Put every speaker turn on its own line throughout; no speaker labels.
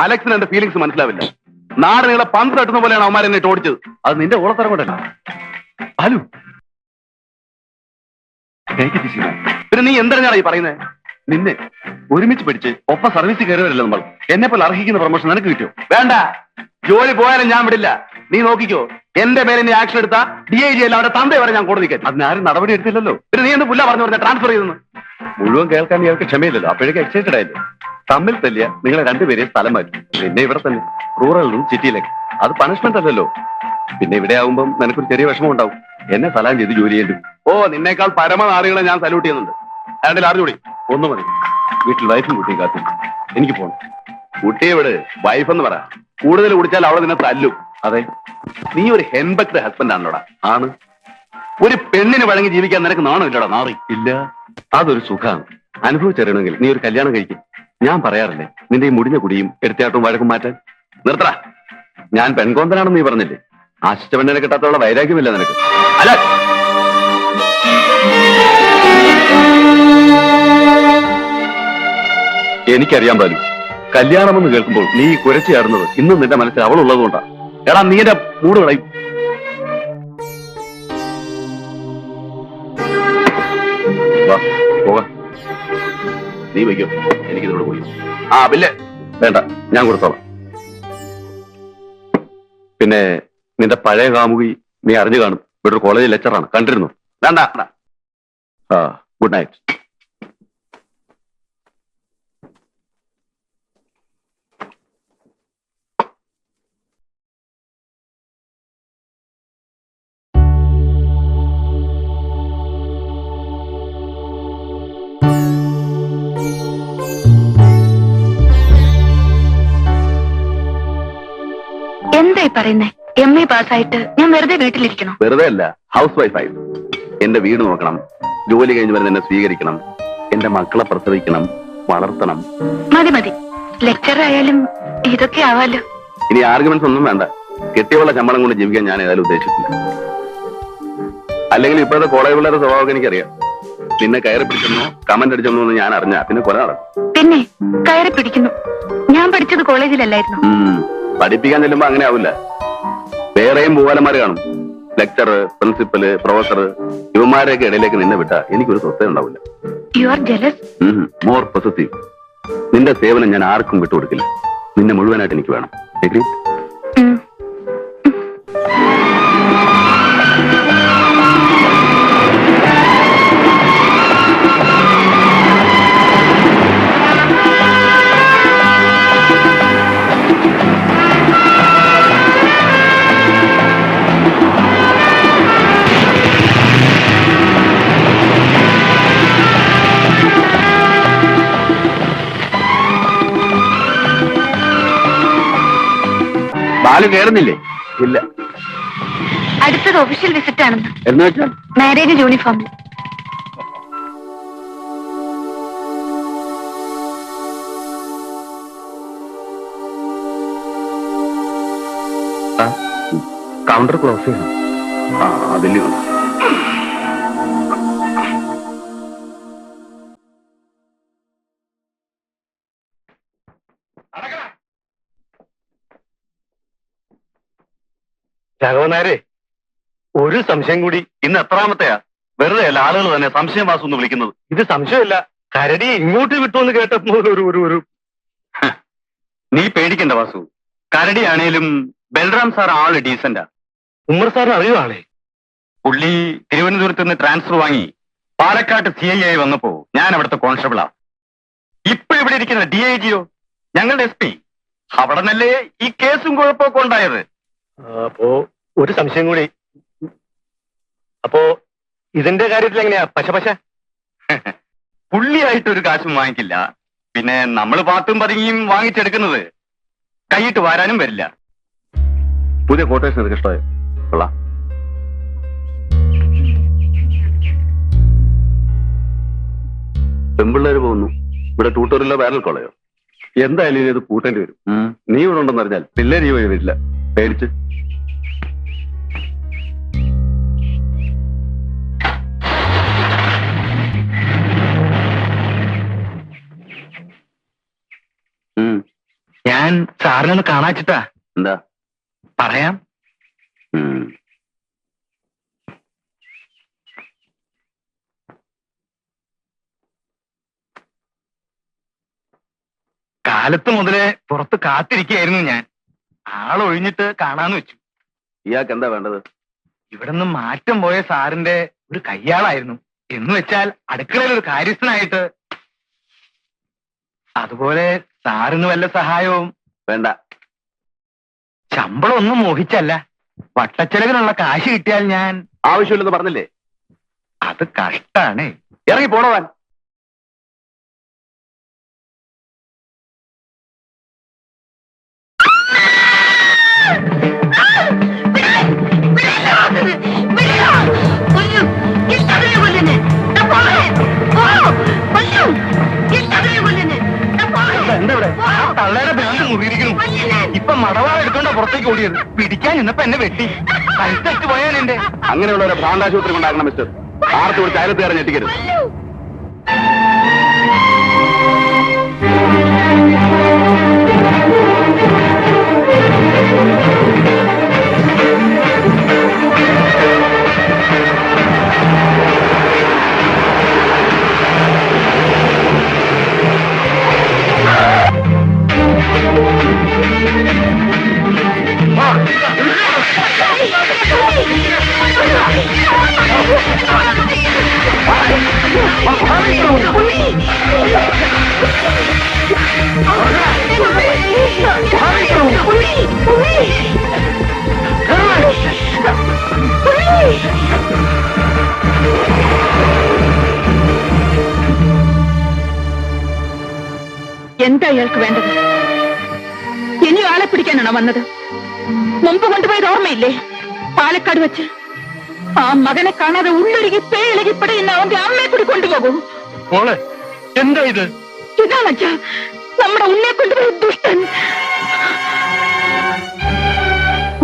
അലക്സിന് എന്റെ ഫീലിങ്സ് മനസ്സിലാവില്ല. നാട് നിങ്ങളെ പന്ത് തട്ടുന്ന പോലെയാണ് അവന്മാർ എന്നെ ഓടിച്ചത്. അത് നിന്റെ ഓളത്തരം കൊണ്ടല്ല. ഹലോ, പിന്നെ നീ എന്താണ് ഈ പറയുന്നത്? നിന്നെ ഒരുമിച്ച് പഠിച്ച് ഒപ്പം സർവീസ് കയറിവരില്ല നമ്മൾ. എന്നെ പോലെ അർഹിക്കുന്ന പ്രൊമോഷൻ നിനക്ക് കിട്ടിയോ? വേണ്ട, ജോലി പോയാലും ഞാൻ വിടില്ല. നീ നോക്കിക്കോ, എന്റെ മേലെ നീ ആക്ഷൻ എടുത്താ DIG അല്ല അവിടെ തന്തേ വരെ ഞാൻ കോടതി കയറ്റും. അതിനാരും നടപടി എടുത്തില്ലല്ലോ. പിന്നെ നീ എന്ത് പുല്ല പറഞ്ഞു പറഞ്ഞ ട്രാൻസ്ഫർ ചെയ്തെന്ന്? മുഴുവൻ കേൾക്കാൻ ഇയാൾക്ക് ക്ഷമയില്ലല്ലോ. അപ്പോഴേക്കും എക്സൈറ്റഡ് ആയില്ലേ? തമ്മിൽ തല്ലിയ നിങ്ങളെ രണ്ടുപേരെയും സ്ഥലം മാറ്റും. പിന്നെ ഇവിടെ തന്നെ റൂറലിലും സിറ്റിയിലേക്ക്. അത് പണിഷ്മെന്റ് അല്ലല്ലോ. പിന്നെ ഇവിടെ ആവുമ്പം നിനക്കൊരു ചെറിയ വിഷമം ഉണ്ടാവും. എന്നെ സലാം ചെയ്ത് ജോലി ചെയ്യേണ്ടി. ഓ, നിന്നേക്കാൾ പരമനാറികളെ ഞാൻ സല്യൂട്ട് ചെയ്യുന്നുണ്ട്. രണ്ടിൽ അറിഞ്ഞൂടി ഒന്നു മതി. വീട്ടിൽ വൈഫും കുട്ടിയും കാത്തു. എനിക്ക് പോകണം. കുട്ടിയെ വിട്, വൈഫ് എന്ന് പറ. കൂടുതൽ കുടിച്ചാൽ അവളെ നിന്നെ തല്ലും. അതെ, നീ ഒരു ഹെൻബക്ട് ഹസ്ബൻഡ് ആണല്ലോടാ. ആണ്. ഒരു പെണ്ണിന് വഴങ്ങി ജീവിക്കാൻ നിനക്ക് നാണമില്ലടാ? നാറി ഇല്ല. അതൊരു സുഖമാണ്. അനുഭവിച്ചറിയണമെങ്കിൽ നീ ഒരു കല്യാണം കഴിക്കും. ഞാൻ പറയാറില്ലേ, നിന്റെ ഈ മുടിഞ്ഞ കുടിയും എടുത്തയാട്ടും വഴക്കും മാറ്റാൻ. നിർത്തടാ. ഞാൻ പെൺകോന്തനാണെന്ന് നീ പറഞ്ഞില്ലേ? ആശിച്ച പെണ്ണിനെ കിട്ടാത്തുള്ള വൈരാഗ്യമില്ല നിനക്ക്. അല്ല, എനിക്കറിയാൻ പാലും കല്യാണമെന്ന് കേൾക്കുമ്പോൾ നീ കുരച്ചു ചാടുന്നത് ഇന്നും നിന്റെ മനസ്സിൽ അവളുള്ളത് കൊണ്ടാണ്. എടാ, നീ എന്റെ മൂട് കളയും. പോകാം. നീ വയ്ക്കോ, എനിക്കിതോട് പോയി. ആ ബില്ല് വേണ്ട, ഞാൻ കൊടുത്തോളാം. പിന്നെ നിന്റെ പഴയ കാമുകി നീ അറിഞ്ഞു കാണും. ഇവിടെ ഒരു കോളേജ് ലെക്ചറാണ്, കണ്ടിരുന്നു. വേണ്ട. ആ, ഗുഡ് നൈറ്റ്.
എന്തായി പറയുന്നേ? MA പാസ്സായിട്ട് ഞാൻ വെറുതെ വീട്ടിലിരിക്കണം?
വെറുതെ അല്ല, ഹൗസ് വൈഫായി. എന്റെ വീട് നോക്കണം, ജോലി കഴിഞ്ഞ് വരുന്ന എന്നെ സ്വീകരിക്കണം, എന്റെ മക്കളെ പ്രസവിക്കണം, വളർത്തണം.
മതി മതി, ലെക്ചർ ആയാലും ഇതൊക്കെ ആവാലോ.
ഇനി ആർഗ്യുമെന്റ്സ് ഒന്നും വേണ്ട. കെട്ടിയുള്ള ശമ്പളം കൊണ്ട് ജീവിക്കാൻ ഞാൻ ഏതായാലും ഉദ്ദേശിച്ചില്ല. അല്ലെങ്കിൽ ഇപ്പോഴത്തെ കോളേജ് പിള്ളേരുടെ സ്വഭാവം എനിക്കറിയാം. പിന്നെ കയറി പിടിച്ചെന്നോ കമന്റ് അടിച്ചെന്നോ എന്ന് ഞാൻ അറിഞ്ഞ പിന്നെ കൊല നടക്കും.
പിന്നെ കയറി പിടിക്കുന്നു. ഞാൻ പഠിച്ചത് കോളേജിലല്ലായിരുന്നു.
പഠിപ്പിക്കാൻ ചെല്ലുമ്പോ അങ്ങനെ ആവില്ല. വേറെയും ഭൂവാലന്മാര് കാണും. ലെക്ചർ, പ്രിൻസിപ്പല്, പ്രൊഫസർ, ഇവന്മാരെയൊക്കെ ഇടയിലേക്ക് നിന്നെ വിട്ടാ എനിക്കൊരു സ്വസ്ഥ ഉണ്ടാവില്ല.
You are jealous.
More possessive. നിന്റെ സേവനം ഞാൻ ആർക്കും വിട്ടുകൊടുക്കില്ല. നിന്നെ മുഴുവനായിട്ട് എനിക്ക് വേണം. എഗ്രി? ബാലു കയറുന്നില്ലേ? ഇല്ല.
അടുത്തത് ഒഫീഷ്യൽ വിസിറ്റ് ആണെന്ന്.
എന്ന് വെച്ചാൽ
മാരേജ് യൂണിഫോമിൽ.
കൗണ്ടർ ക്ലോസ് ചെയ്യണം. അതിൽ
രാഘവനായരെ, ഒരു സംശയം കൂടി.
ഇന്ന് എത്രാമത്തെയാ? വെറുതെ അല്ല ആളുകൾ തന്നെ സംശയം വാസു എന്ന് വിളിക്കുന്നത്.
ഇത് സംശയമല്ല, കരടി ഇങ്ങോട്ട് വിട്ടുവെന്ന് കേട്ടപ്പോൾ ഒരു
നീ പേടിക്കണ്ട വാസു. കരടിയാണേലും ബൽറാം സാർ ആള് ഡീസന്റാ.
ഉമ്മർ സാറിന് അറിയോ ആളെ?
പുള്ളി തിരുവനന്തപുരത്ത് നിന്ന് ട്രാൻസ്ഫർ വാങ്ങി പാലക്കാട്ട് CI ആയി വന്നപ്പോ ഞാൻ അവിടുത്തെ കോൺസ്റ്റബിളാ. ഇപ്പൊ ഇവിടെ ഇരിക്കുന്ന DIGയോ ഞങ്ങളുടെ SP. അവിടെ നല്ലേ ഈ കേസും കുഴപ്പമൊക്കെ ഉണ്ടായത്.
അപ്പോ ഒരു സംശയം കൂടി. അപ്പോ ഇതിന്റെ കാര്യത്തിൽ എങ്ങനെയാ? പശ
പുള്ളിയായിട്ടൊരു കാശും വാങ്ങിക്കില്ല. പിന്നെ നമ്മൾ പാത്തും പതുങ്ങിയും വാങ്ങിച്ചെടുക്കുന്നത് കൈയിട്ട് വാരാനും വരില്ല. പുതിയ കോട്ടേഷൻ നിനക്ക് ഇഷ്ടമായോ? കൊള്ളാം. പെമ്പിള്ളേര് പോകുന്നു. ഇവിടെ ട്യൂട്ടോറിയലോ ബാരൽ കൊള്ളയോ? എന്തായാലും ഇത് പൂട്ടേണ്ടി വരും. നീ ഇവിടെ ഉണ്ടെന്ന് അറിഞ്ഞാൽ പിള്ളേര് ഈ വഴി വരില്ല. പേടിച്ച്
ഞാൻ ഞാൻ സാറിനൊന്ന് കാണാച്ചിട്ടാ.
എന്താ?
പറയാം.
ഉം.
കാലത്ത് മുതലേ പുറത്ത് കാത്തിരിക്കുകയായിരുന്നു ഞാൻ. ആളൊഴിഞ്ഞിട്ട് കാണാന്ന് വെച്ചു.
ഇയാൾക്ക് എന്താ വേണ്ടത്?
ഇവിടുന്ന് മാറ്റം പോയ സാറിന്റെ ഒരു കയ്യാളായിരുന്നു. എന്ന് വെച്ചാൽ അടുക്കളയിൽ ഒരു കാര്യസ്ഥനായിട്ട്. അതുപോലെ സാറിന് വല്ല സഹായവും
വേണ്ട.
ശമ്പളം ഒന്നും മോഹിച്ചല്ല. വട്ടച്ചെലവിനുള്ള കാശ് കിട്ടിയാൽ ഞാൻ.
ആവശ്യമില്ലെന്ന് പറഞ്ഞില്ലേ?
അത് കഷ്ടാണ്.
ഇറങ്ങി പോണവാൻ.
എന്താ ഇവിടെ? തള്ളയുടെ ഭ്രാന്ത് മുറിയിരിക്കുന്നു. ഇപ്പൊ മടവാൾ എടുത്തോണ്ടാ പുറത്തേക്ക് ഓടിയത്. പിടിക്കാൻ നിന്നപ്പോ എന്നെ വെട്ടി. കഴുത്തറ്റ് പോയാൻ എന്റെ.
അങ്ങനെയുള്ള ഒരു ഭ്രാന്താശുപത്രി ഉണ്ടാക്കണം മിസ്റ്റർ. ആർത്ത് വിളിച്ച് അയലത്തുകാരെ ഞെട്ടിക്കരുത്.
എന്താ ഇയാൾക്ക് വേണ്ടത്? ഇനി ആളെ പിടിക്കാനാണോ വന്നത്? മുമ്പ് കൊണ്ടുപോയത് ഓർമ്മയില്ലേ? പാലക്കാട് വെച്ച് ആ മകനെ കാണാതെ ഉള്ളൊരുകി പേയിളകി പടയുന്ന അവന്റെ അമ്മയെ കൂടി കൊണ്ടുപോകൂ.
മോളെ, എന്താ ഇത്?
ഇതാണച്ചാ നമ്മുടെ ഉണ്ണെ കൊണ്ടുപോയ ദുഷ്ടൻ.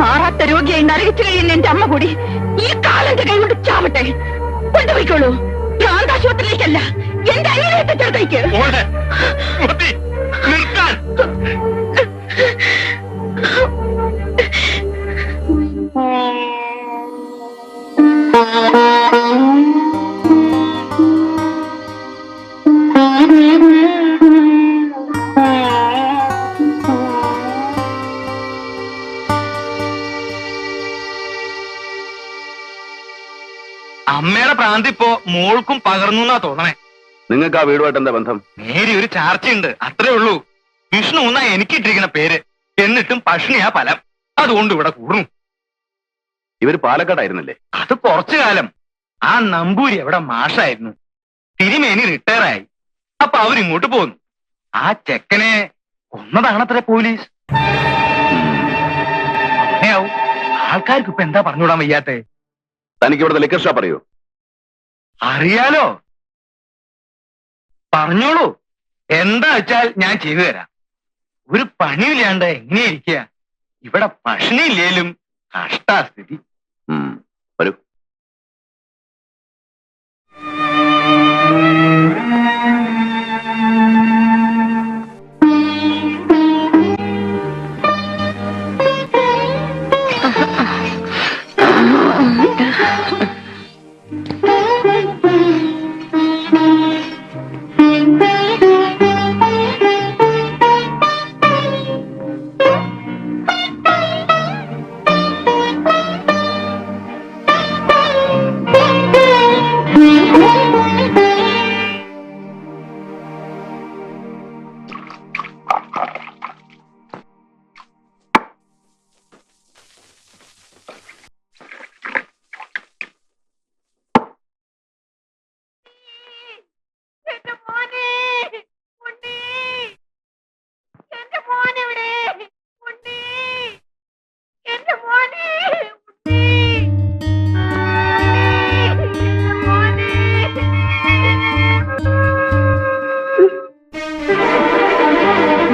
മാറാത്ത രോഗിയായി നരകിച്ചു കഴിയുന്ന എന്റെ അമ്മ കൂടി ഈ കാലന്റെ കൈ കൊണ്ട് ചാവട്ടെ. കൊണ്ടുപോയിക്കോളൂ. ഭ്രാന്താശുപത്രിയിലേക്കല്ല, എന്റെ അനിയനെ ചേർത്തേക്ക്.
അമ്മയുടെ പ്രാന്തി ഇപ്പോ മോൾക്കും പകർന്നു എന്നാ തോന്നണേ.
നിങ്ങൾക്ക് ആ വീടുമായിട്ട് എന്താ ബന്ധം?
നേരി ഒരു ചാർച്ചയുണ്ട്, അത്രേ ഉള്ളൂ. വിഷ്ണു എന്നാ എനിക്കിട്ടിരിക്കുന്ന പേര്. എന്നിട്ടും പഷ്ണിയാ ഫലം. അതുകൊണ്ട് ഇവിടെ കൂടുന്നു.
ഇവര് പാലക്കാടായിരുന്നല്ലേ?
അത് കുറച്ചു കാലം. ആ നമ്പൂരി അവിടെ മാഷായിരുന്നു. തിരുമേനി റിട്ടയറായി. അപ്പൊ അവരിങ്ങോട്ട് പോന്നു. ആ ചെക്കനെ കൊന്നതാണത്രേ പോലീസ്. അങ്ങനെയാവും. ആൾക്കാർക്ക് ഇപ്പൊ എന്താ പറഞ്ഞുവിടാൻ വയ്യാത്തെ?
തനിക്ക് ഇവിടുത്തെ ലിക്കർ ഷോപ്പ് അറിയോ?
അറിയാലോ, പറഞ്ഞോളൂ. എന്താ വെച്ചാൽ ഞാൻ ചെയ്തു തരാം. ഒരു പണിയില്ലാണ്ട് എങ്ങനെ ഇരിക്കുക? ഇവിടെ ഭക്ഷണിയില്ലേലും കഷ്ടാസ്ഥിതി.
വരൂ.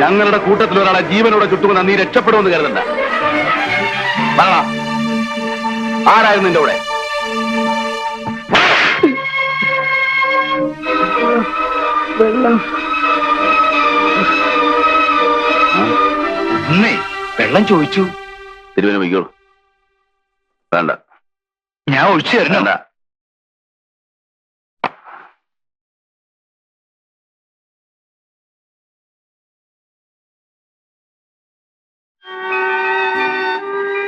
ഞങ്ങളുടെ കൂട്ടത്തിൽ ഒരാളെ ജീവനോടെ ചുട്ടുമെന്ന് നീ രക്ഷപ്പെടുമെന്ന് കരുതണ്ട. പറയണ, ആരായിരുന്നു നിന്റെ കൂടെ?
വെള്ളം.
ഇന്നേ വെള്ളം ചോദിച്ചു.
തിരുവന വയ്ക്കോളൂ. വേണ്ട,
ഞാൻ ഒഴിച്ചു തരുന്നുണ്ട.
വേണ്ട.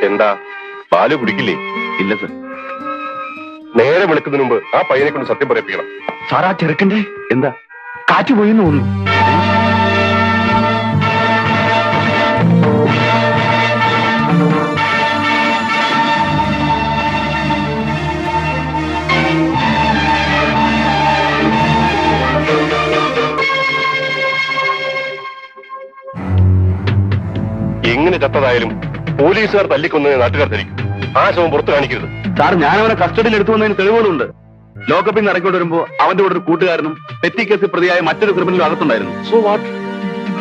എന്താ പാല് കുടിക്കില്ലേ?
ഇല്ല സർ.
നേരെ വെളുക്കുന്നതിന് മുമ്പ് ആ പയ്യനെ കൊണ്ട് സത്യം പറയിപ്പിക്കണം.
സാർ, ആ ചെറുക്കന്റെ
എന്താ?
കാറ്റ് പോയിന്ന് തോന്നുന്നു.
എങ്ങനെ ചത്തതായാലും പോലീസുകാർ തല്ലിക്കൊന്ന് നാട്ടുകാർ ധരിക്കും. ആ ശവം പുറത്തു കാണിക്കരുത്.
സാർ, ഞാൻ അവനെ കസ്റ്റഡിയിൽ എടുത്തു വന്നതിന് തെളിവുകളുണ്ട്. ലോക്കപ്പിൽ നിന്ന് ഇറക്കിക്കൊണ്ട് വരുമ്പോ അവന്റെ കൂടെ ഒരു കൂട്ടുകാരനും പെറ്റി കേസിൽ പ്രതിയായ മറ്റൊരു ക്രിമിനലും അകത്തുണ്ടായിരുന്നു.
So what?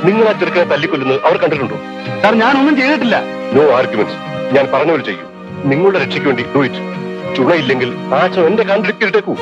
നിങ്ങൾ ആ ചെറുക്കനെ തല്ലിക്കൊല്ലുന്നത് അവർ കണ്ടിട്ടുണ്ടോ?
സാർ, ഞാനൊന്നും ചെയ്തിട്ടില്ല.
No arguments. ഞാൻ പറഞ്ഞവർ ചെയ്യും. നിങ്ങളുടെ രക്ഷയ്ക്ക് വേണ്ടി ഡു ഇറ്റ്. ചുണയില്ലെങ്കിൽ ആ ശവം എന്റെ കാണ്ടിലിട്ടേക്കൂ.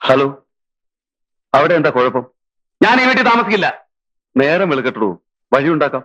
ഹലോ, അവിടെ എന്താ കുഴപ്പം? ഞാൻ ഈ വീട്ടിൽ താമസിക്കില്ല. നേരം വെളുക്കട്ടോ, വഴി ഉണ്ടാക്കാം.